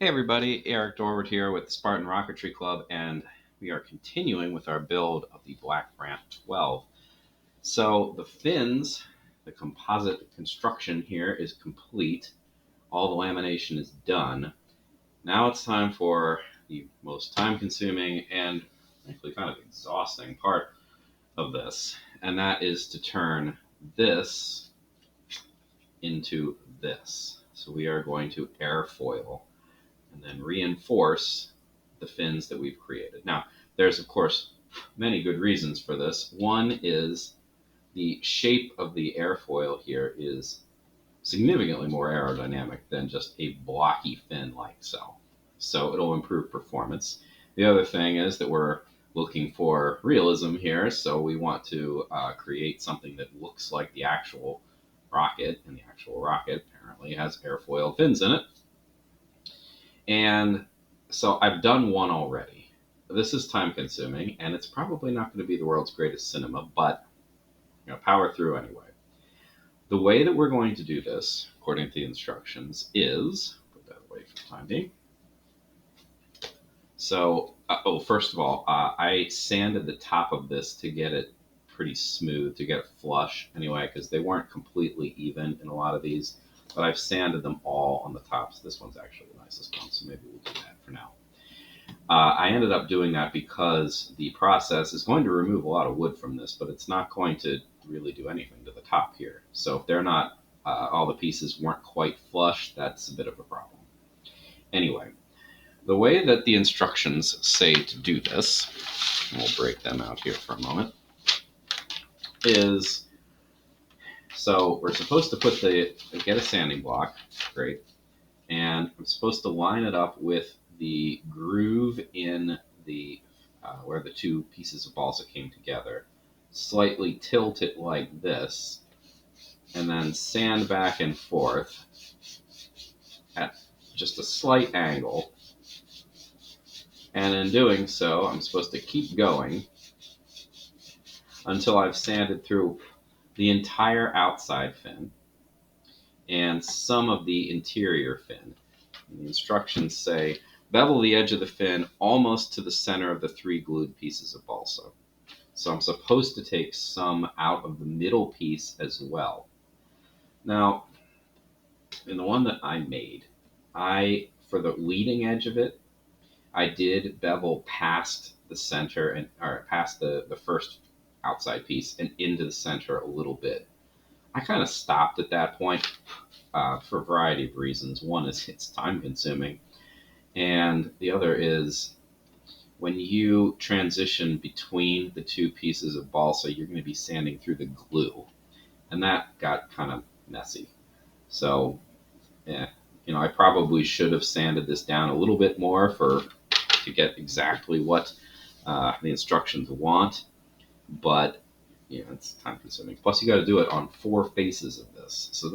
Hey everybody, Eric Dorward here with the Spartan Rocketry Club, and we are continuing with our build of the Black Brant 12. So the fins, the composite construction here is complete. All the lamination is done. Now it's time for the most time-consuming and frankly kind of exhausting part of this, and that is to turn this into this. So we are going to airfoil and then reinforce the fins that we've created. Now, there's of course many good reasons for this. One is the shape of the airfoil here is significantly more aerodynamic than just a blocky fin like so. So it'll improve performance. The other thing is that we're looking for realism here, so we want to create something that looks like the actual rocket, and the actual rocket apparently has airfoil fins in it. And so I've done one already. This is time consuming, and it's probably not going to be the world's greatest cinema, but power through anyway. The way that we're going to do this, according to the instructions, is put that away for the time being. So, first of all, I sanded the top of this to get it pretty smooth, to get it flush anyway, because they weren't completely even in a lot of these. But I've sanded them all on the tops. This one's actually the nicest one, so maybe we'll do that for now. I ended up doing that because the process is going to remove a lot of wood from this, but it's not going to really do anything to the top here. So if they're not, all the pieces weren't quite flush, that's a bit of a problem. Anyway, the way that the instructions say to do this, and we'll break them out here for a moment, is so we're supposed to get a sanding block, great, and I'm supposed to line it up with the groove in the where the two pieces of balsa came together, slightly tilt it like this, and then sand back and forth at just a slight angle. And in doing so, I'm supposed to keep going until I've sanded through the entire outside fin and some of the interior fin. And the instructions say, bevel the edge of the fin almost to the center of the three glued pieces of balsa. So I'm supposed to take some out of the middle piece as well. Now, in the one that I made, for the leading edge of it, I did bevel past the center or past the first outside piece and into the center a little bit. I kind of stopped at that point for a variety of reasons. One is it's time consuming, and the other is when you transition between the two pieces of balsa, you're going to be sanding through the glue, and that got kind of messy. So, I probably should have sanded this down a little bit more to get exactly what the instructions want, but it's time consuming. Plus, you got to do it on 4 faces of this. So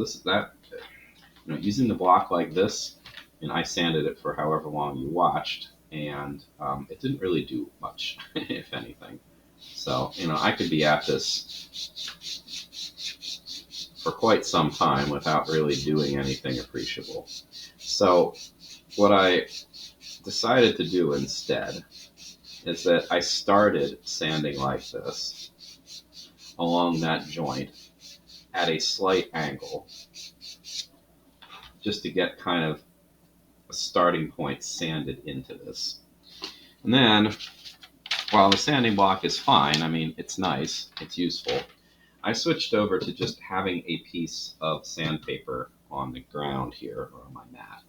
using the block like this, and I sanded it for however long you watched, and it didn't really do much, if anything. So, I could be at this for quite some time without really doing anything appreciable. So, what I decided to do instead is that I started sanding like this along that joint at a slight angle, just to get kind of a starting point sanded into this. And then, while the sanding block is fine, I mean, it's nice, it's useful, I switched over to just having a piece of sandpaper on the ground here, or on my mat.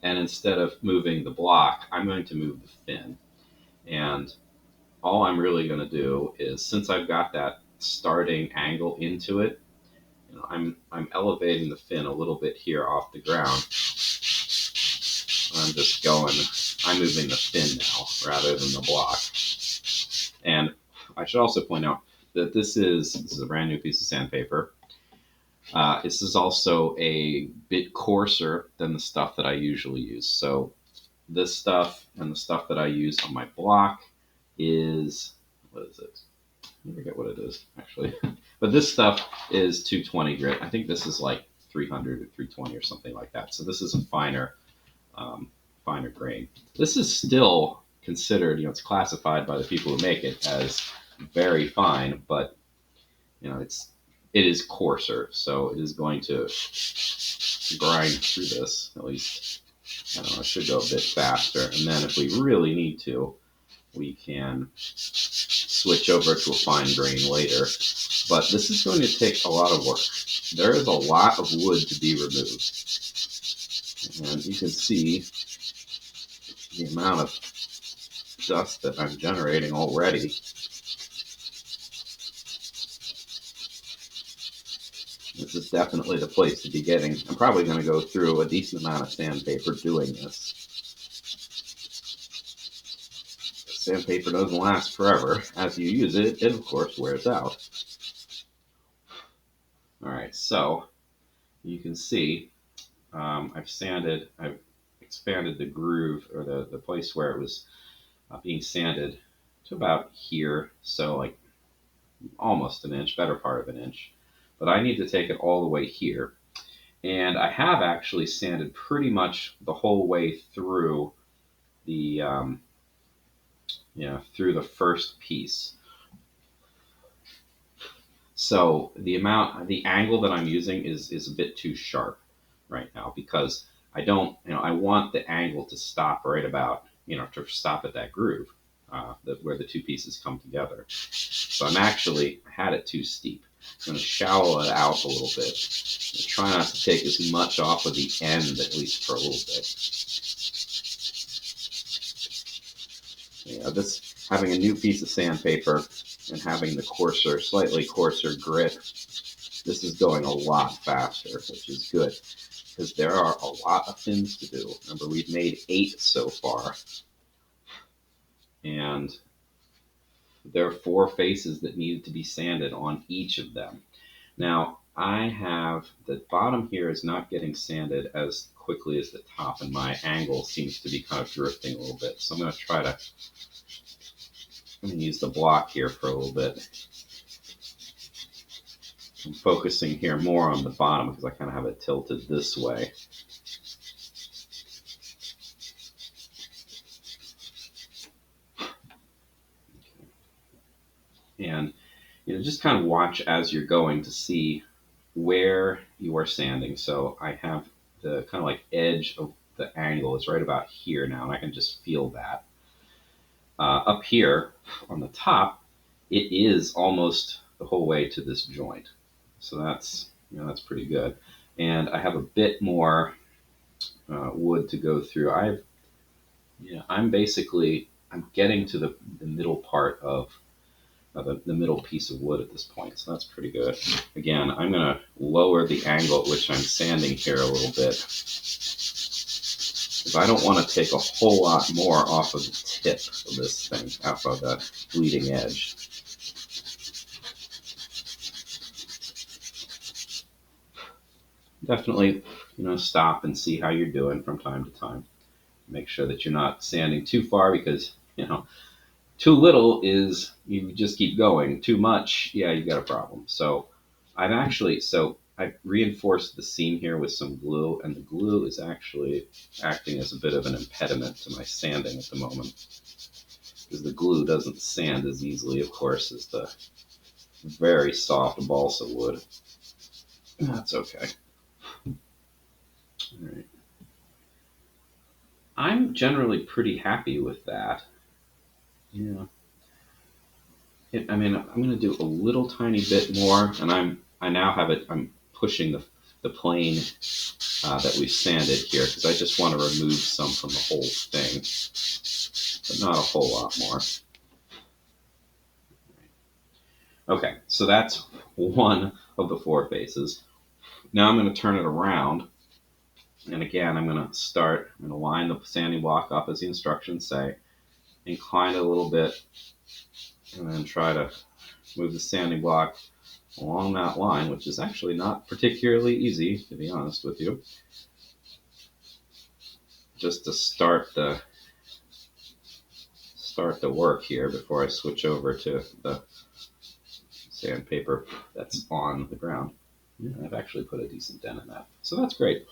And instead of moving the block, I'm going to move the fin. And all I'm really going to do is, since I've got that starting angle into it, I'm elevating the fin a little bit here off the ground. I'm moving the fin now rather than the block. And I should also point out that this is a brand new piece of sandpaper. This is also a bit coarser than the stuff that I usually use. So this stuff and the stuff that I use on my block is, what is it? I forget what it is, actually. But this stuff is 220 grit. I think this is like 300 or 320 or something like that. So this is a finer finer grain. This is still considered, it's classified by the people who make it as very fine, but it is coarser, so it is going to grind through this. At least, I don't know, it should go a bit faster. And then if we really need to, we can switch over to a fine grain later. But this is going to take a lot of work. There is a lot of wood to be removed. And you can see the amount of dust that I'm generating already. This is definitely the place to be getting. I'm probably going to go through a decent amount of sandpaper doing this. Sandpaper doesn't last forever. As you use it, it of course wears out. Alright, so you can see I've expanded the groove, or the place where it was being sanded, to about here, so like almost an inch, better part of an inch. But I need to take it all the way here. And I have actually sanded pretty much the whole way through the through the first piece. So the angle that I'm using is a bit too sharp right now, because I don't, I want the angle to stop right about, to stop at that groove, where the two pieces come together. So I had it too steep. I'm going to shallow it out a little bit. Try not to take as much off of the end, at least for a little bit. This, having a new piece of sandpaper and having the slightly coarser grit, this is going a lot faster, which is good, because there are a lot of fins to do. Remember, we've made 8 so far, and there are 4 faces that needed to be sanded on each of them. Now, the bottom here is not getting sanded as quickly as the top, and my angle seems to be kind of drifting a little bit. So I'm going to use the block here for a little bit. I'm focusing here more on the bottom because I kind of have it tilted this way. And just kind of watch as you're going to see where you are sanding. So I have the kind of like edge of the angle is right about here now, and I can just feel that. Up here on the top, it is almost the whole way to this joint. So that's pretty good. And I have a bit more wood to go through. I'm getting to the middle part of the middle piece of wood at this point, so that's pretty good. Again, I'm going to lower the angle at which I'm sanding here a little bit, because I don't want to take a whole lot more off of the tip of this thing, off of the bleeding edge. Definitely, stop and see how you're doing from time to time. Make sure that you're not sanding too far, because, too little is you just keep going. Too much, you got a problem. So I've reinforced the seam here with some glue, and the glue is actually acting as a bit of an impediment to my sanding at the moment, because the glue doesn't sand as easily, of course, as the very soft balsa wood. That's okay. All right. I'm generally pretty happy with that. Yeah. I'm going to do a little tiny bit more, and I now have it. I'm pushing the plane that we've sanded here, because I just want to remove some from the whole thing, but not a whole lot more. Okay, so that's one of the 4 faces. Now I'm going to turn it around, and again I'm going to line the sanding block up as the instructions say, incline it a little bit, and then try to move the sanding block along that line, which is actually not particularly easy, to be honest with you. Just to start the work here before I switch over to the sandpaper that's on the ground. I've actually put a decent dent in that, so that's great.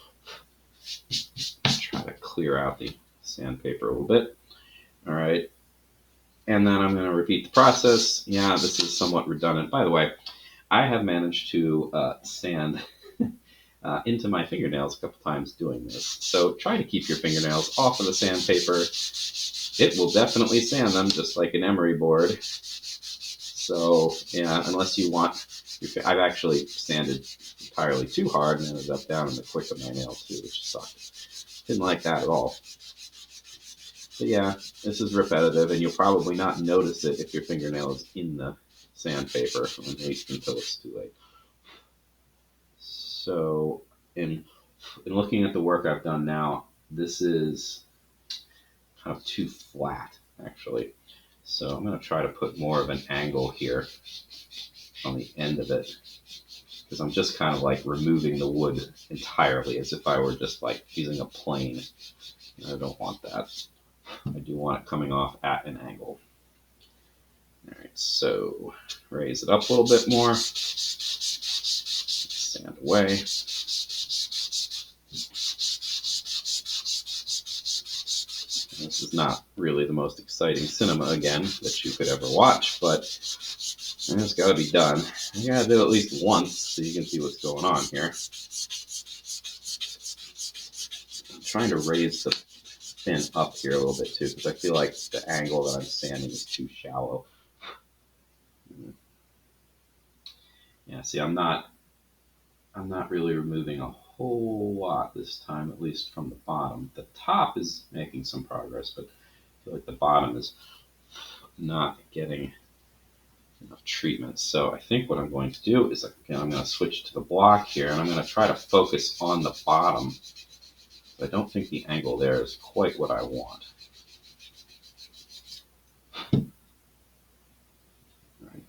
Try to clear out the sandpaper a little bit. All right. And then I'm going to repeat the process. Yeah, this is somewhat redundant. By the way, I have managed to sand into my fingernails a couple times doing this. So try to keep your fingernails off of the sandpaper. It will definitely sand them just like an emery board. So yeah, unless you want, I've actually sanded entirely too hard and ended up down in the quick of my nail too, which sucked. Didn't like that at all. But yeah, this is repetitive, and you'll probably not notice it if your fingernail is in the sandpaper, and wait until it's too late. So, in looking at the work I've done now, this is kind of too flat, actually. So I'm going to try to put more of an angle here on the end of it, because I'm just kind of like removing the wood entirely, as if I were just like using a plane. I don't want that. I do want it coming off at an angle. All right, so raise it up a little bit more. Sand away. This is not really the most exciting cinema, again, that you could ever watch, but it's got to be done. You got to do it at least once so you can see what's going on here. I'm trying to raise the fin up here a little bit too, because I feel like the angle that I'm sanding is too shallow. Yeah, see, I'm not really removing a whole lot this time, at least from the bottom. The top is making some progress, but I feel like the bottom is not getting enough treatment. So I think what I'm going to do is, again, I'm going to switch to the block here, and I'm going to try to focus on the bottom. I don't think the angle there is quite what I want. Right.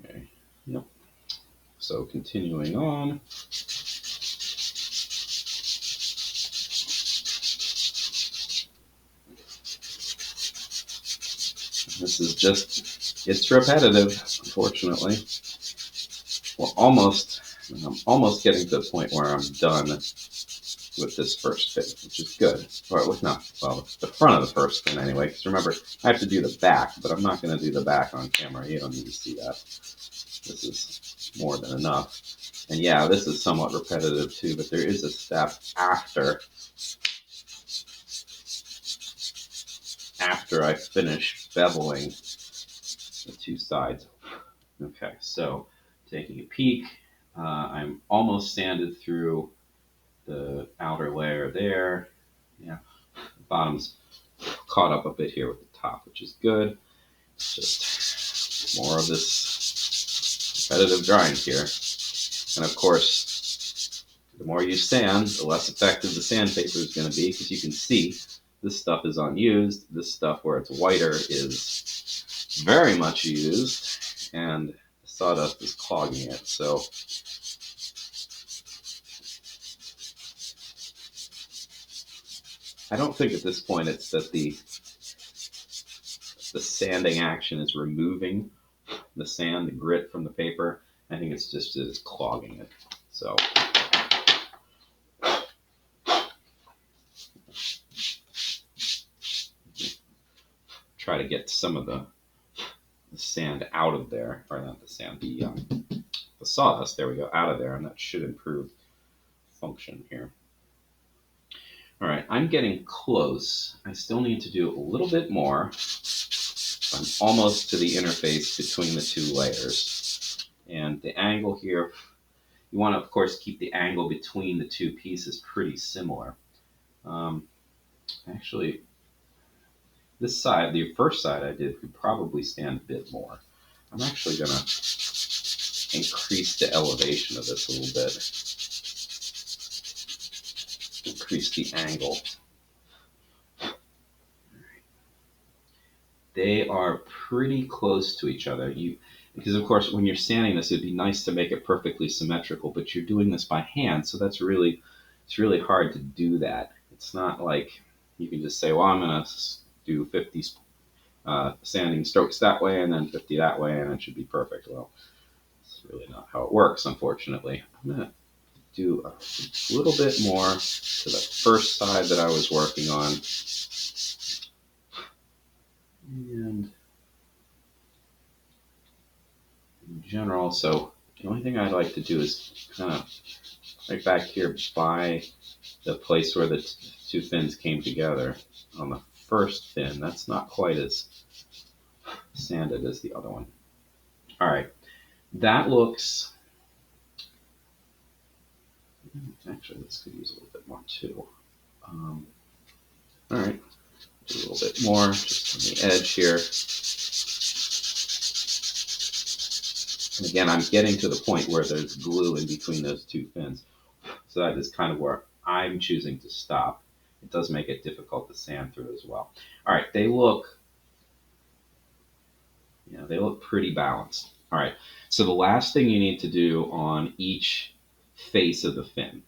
Okay. Yep. So continuing on. This is just, it's repetitive, unfortunately. I'm almost getting to the point where I'm done with this first fin, which is good. Well, the front of the first fin anyway, because remember, I have to do the back, but I'm not going to do the back on camera. You don't need to see that. This is more than enough. And yeah, this is somewhat repetitive too, but there is a step after I finish beveling the two sides. Okay, so taking a peek, I'm almost sanded through the outer layer there. Yeah, the bottom's caught up a bit here with the top, which is good. It's just more of this repetitive grind here. And of course, the more you sand, the less effective the sandpaper is going to be, because you can see this stuff is unused. This stuff where it's whiter is very much used, and the sawdust is clogging it. So I don't think at this point it's that the sanding action is removing the sand, the grit from the paper. I think it's just it's clogging it. So try to get some of the sand out of there, or not the sand, the sawdust, there we go, out of there, and that should improve function here. All right, I'm getting close. I still need to do a little bit more. I'm almost to the interface between the two layers. And the angle here, you want to, of course, keep the angle between the two pieces pretty similar. Actually, this side, the first side I did, could probably stand a bit more. I'm actually going to increase the elevation of this a little bit. Increase the angle. They are pretty close to each other. Because of course, when you're sanding this, it'd be nice to make it perfectly symmetrical, but you're doing this by hand, so it's really hard to do that. It's not like you can just say, well, I'm going to do 50 sanding strokes that way and then 50 that way, and it should be perfect. Well, it's really not how it works, unfortunately. I'm going to do a little bit more to the first side that I was working on. And in general, so the only thing I'd like to do is kind of right back here by the place where the two fins came together on the first fin. That's not quite as sanded as the other one. All right, that looks, actually this could use a little bit more too. All right, do a little bit more just on the edge here. And again, I'm getting to the point where there's glue in between those two fins. So that is kind of where I'm choosing to stop. It does make it difficult to sand through as well. All right, they look pretty balanced. All right, so the last thing you need to do on each face of the fin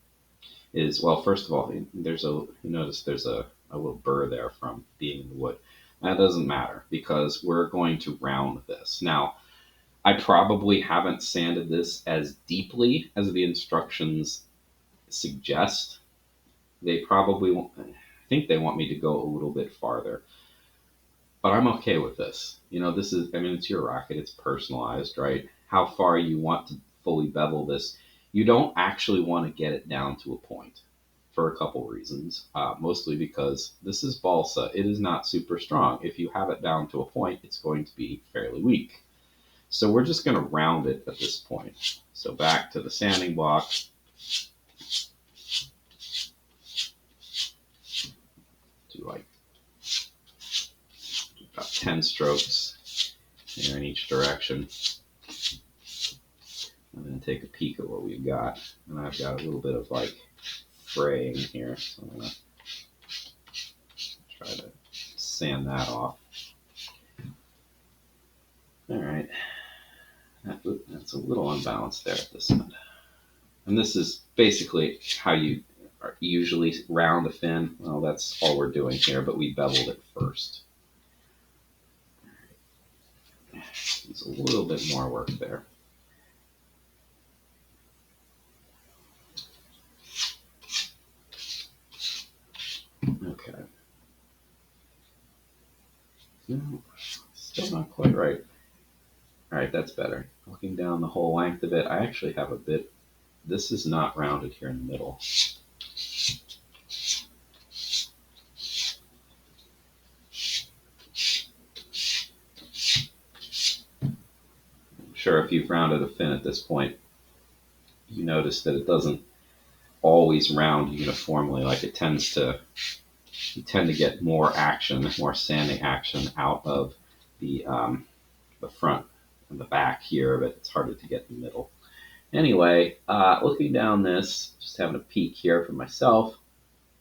is, well, first of all, you notice there's a little burr there from being in the wood. That doesn't matter because we're going to round this. Now, I probably haven't sanded this as deeply as the instructions suggest. They probably won't, I think they want me to go a little bit farther. But I'm okay with this. This is, it's your rocket, it's personalized, right? How far you want to fully bevel this. You don't actually want to get it down to a point for a couple reasons. Mostly because this is balsa. It is not super strong. If you have it down to a point, it's going to be fairly weak. So we're just going to round it at this point. So back to the sanding block. Do like about 10 strokes here in each direction. I'm going to take a peek at what we've got. And I've got a little bit of like fraying here. So I'm going to try to sand that off. All right. That's a little unbalanced there at this end. And this is basically how you usually round a fin. Well, that's all we're doing here, but we beveled it first. There's a little bit more work there. Okay. No, still not quite right. All right, that's better. Looking down the whole length of it, I actually have a bit. This is not rounded here in the middle. I'm sure if you've rounded a fin at this point, you notice that it doesn't always round uniformly. Like you tend to get more action, more sanding action out of the front and the back here, but it's harder to get in the middle. Anyway, looking down this, just having a peek here for myself,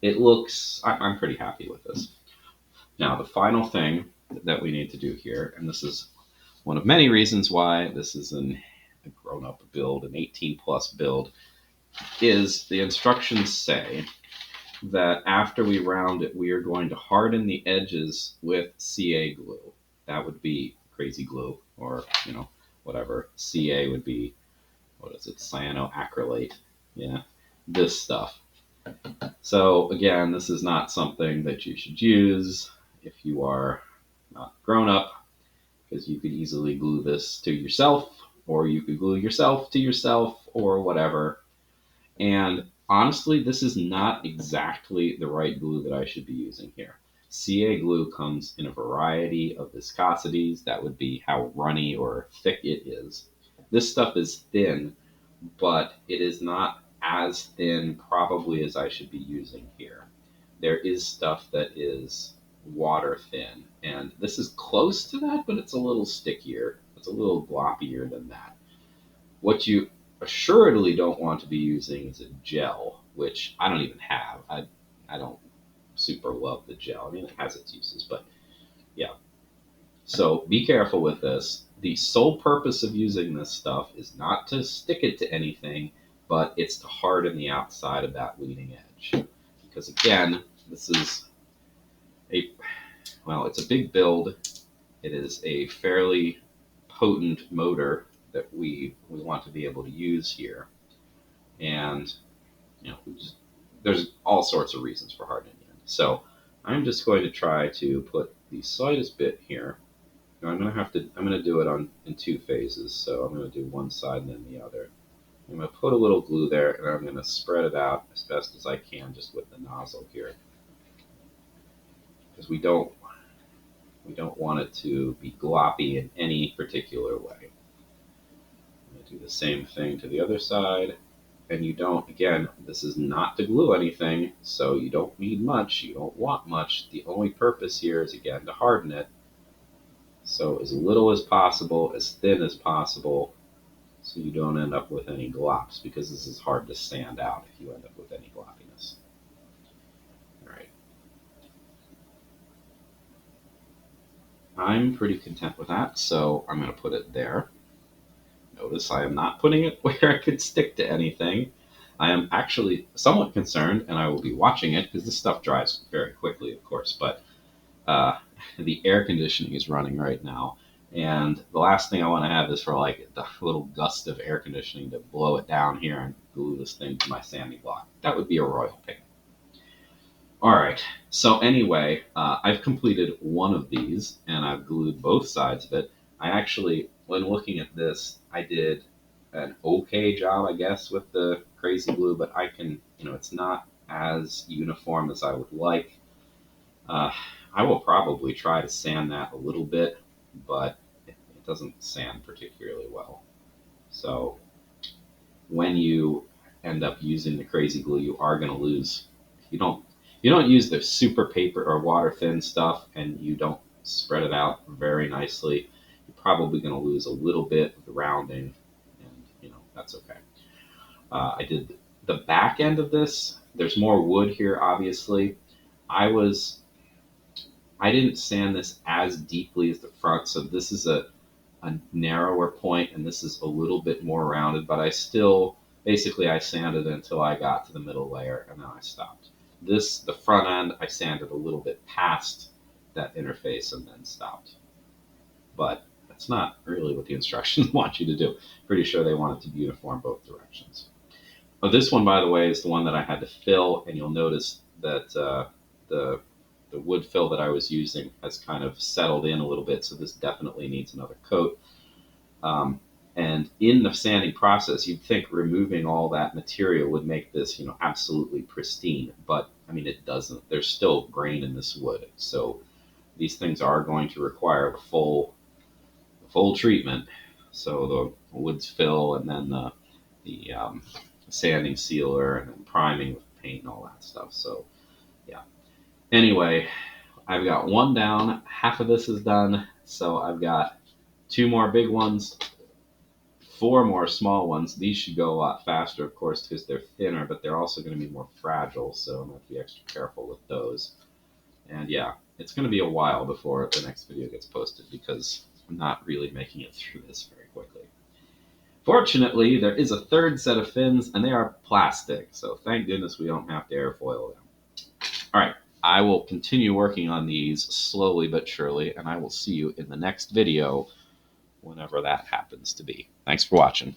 it looks, I'm pretty happy with this. Now, the final thing that we need to do here, and this is one of many reasons why this is a grown-up build, an 18-plus build, is the instructions say that after we round it, we are going to harden the edges with CA glue. That would be crazy glue, or, whatever. CA would be, what is it, cyanoacrylate. Yeah, this stuff. So again, this is not something that you should use if you are not grown up, because you could easily glue this to yourself, or you could glue yourself to yourself, or whatever. And honestly, this is not exactly the right glue that I should be using here. CA glue comes in a variety of viscosities. That would be how runny or thick it is. This stuff is thin, but it is not as thin probably as I should be using here. There is stuff that is water thin, and this is close to that, but it's a little stickier. It's a little gloppier than that. What you assuredly don't want to be using is a gel, which I don't even have. I don't super love the gel. It has its uses, but yeah. So be careful with this. The sole purpose of using this stuff is not to stick it to anything, but it's to harden the outside of that leading edge. Because again, this is it's a big build. It is a fairly potent motor that we want to be able to use here. And There's all sorts of reasons for hardening it. So I'm just going to try to put the slightest bit here. Now I'm going to do it in two phases. So I'm going to do one side and then the other. I'm going to put a little glue there, and I'm going to spread it out as best as I can just with the nozzle here, because we don't want it to be gloppy in any particular way. I'm going to do the same thing to the other side. And you don't, again, this is not to glue anything, so you don't need much, you don't want much. The only purpose here is, again, to harden it. So as little as possible, as thin as possible, so you don't end up with any glops, because this is hard to sand out if you end up with any gloppiness. All right. I'm pretty content with that, so I'm going to put it there. Notice I am not putting it where it could stick to anything. I am actually somewhat concerned, and I will be watching it because this stuff dries very quickly, of course, but the air conditioning is running right now, and the last thing I want to have is for like the little gust of air conditioning to blow it down here and glue this thing to my sanding block. That would be a royal pain. All right, so anyway, I've completed one of these, and I've glued both sides of it. I actually, when looking at this, I did an okay job, I guess, with the crazy glue, but I can, it's not as uniform as I would like. I will probably try to sand that a little bit, but it doesn't sand particularly well. So when you end up using the crazy glue, you are going to lose. If you don't use the super paper or water thin stuff, and you don't spread it out very nicely, you're probably going to lose a little bit of the rounding, and that's okay. I did the back end of this. There's more wood here, obviously. I didn't sand this as deeply as the front, so this is a narrower point, and this is a little bit more rounded, but I still, basically I sanded it until I got to the middle layer, and then I stopped. The front end, I sanded a little bit past that interface and then stopped. But that's not really what the instructions want you to do. Pretty sure they want it to be uniform both directions. But this one, by the way, is the one that I had to fill, and you'll notice that the wood fill that I was using has kind of settled in a little bit, so this definitely needs another coat. And in the sanding process, you'd think removing all that material would make this, absolutely pristine, but it doesn't. There's still grain in this wood, so these things are going to require the full treatment. So the wood's fill, and then the sanding sealer, and then priming with paint and all that stuff. So yeah. Anyway, I've got one down. Half of this is done, so I've got 2 more big ones, 4 more small ones. These should go a lot faster, of course, because they're thinner, but they're also going to be more fragile, so I'm going to have to be extra careful with those. And yeah, it's going to be a while before the next video gets posted, because I'm not really making it through this very quickly. Fortunately, there is a third set of fins, and they are plastic, so thank goodness we don't have to airfoil them. All right, I will continue working on these slowly but surely, and I will see you in the next video, whenever that happens to be. Thanks for watching.